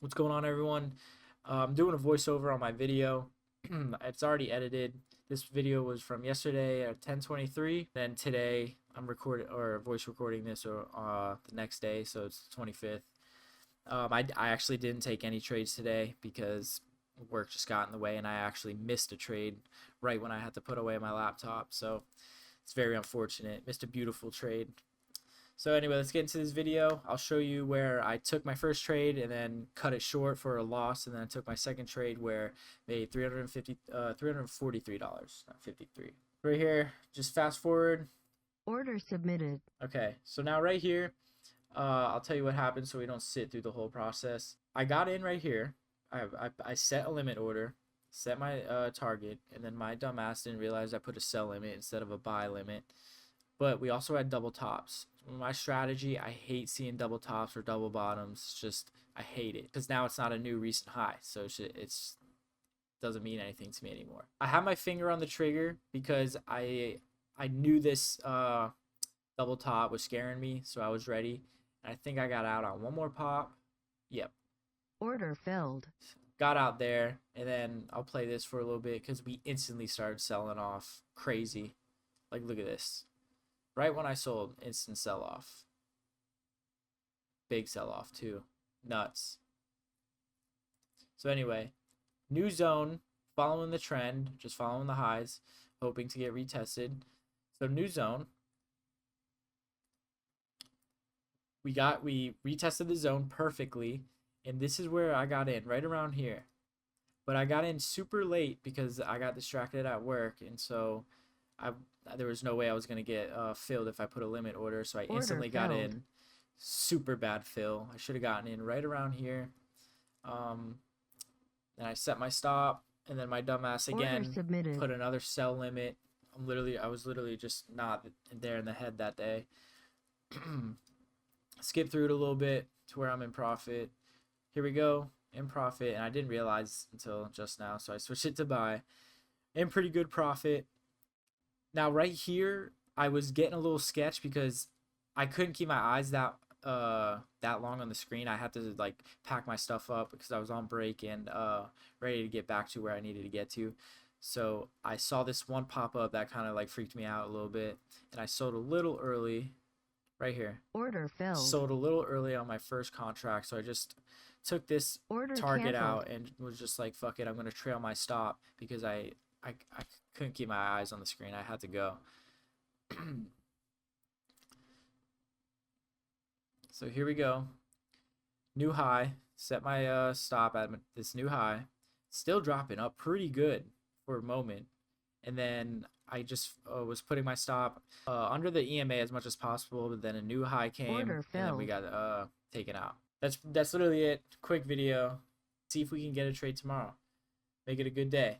What's going on, everyone? I'm doing a voiceover on my video. It's already edited. This video was from yesterday at 10:23. Then today I'm recording or voice recording this or the next day, so it's the 25th. I actually didn't take any trades today because work just got in the way, and I actually missed a trade right when I had to put away my laptop. So it's very unfortunate. Missed a beautiful trade. So anyway, let's get into this video. I'll show you where I took my first trade and then cut it short for a loss, and then I took my second trade where I made $343, not 53. Right here, just fast forward. Order submitted. Okay, so now right here, I'll tell you what happened so we don't sit through the whole process. I got in right here. I set a limit order, set my target, and then my dumbass didn't realize I put a sell limit instead of a buy limit. But we also had double tops. My strategy, I hate seeing double tops or double bottoms. Just, I hate it. Because now it's not a new recent high. So it's doesn't mean anything to me anymore. I have my finger on the trigger because I knew this double top was scaring me. So I was ready. And I think I got out on one more pop. Yep. Order filled. Got out there. And then I'll play this for a little bit because we instantly started selling off. Crazy. Like, look at this. Right when I sold, instant sell-off. Big sell-off, too. Nuts. So anyway, new zone, following the trend, just following the highs, hoping to get retested. So new zone. We retested the zone perfectly, and this is where I got in, right around here. But I got in super late because I got distracted at work, and so there was no way I was going to get filled if I put a limit order, so I instantly got in. Super bad fill. I should have gotten in right around here. Then I set my stop, and then my dumbass again put another sell limit. I was literally just not there in the head that day. Skip through it a little bit to where I'm in profit. Here we go, in profit, and I didn't realize until just now, so I switched it to buy. In pretty good profit. Now right here, I was getting a little sketch because I couldn't keep my eyes that long on the screen. I had to like pack my stuff up because I was on break and ready to get back to where I needed to get to. So I saw this one pop up that kind of like freaked me out a little bit, and I sold a little early right here. Order filled. Sold a little early on my first contract, so I just took this target out and was just like, fuck it, I'm gonna trail my stop because I couldn't keep my eyes on the screen. I had to go. So here we go. New high. Set my stop at this new high. Still dropping up pretty good for a moment. And then I just was putting my stop under the EMA as much as possible. But then a new high came. And then we got taken out. That's literally it. Quick video. See if we can get a trade tomorrow. Make it a good day.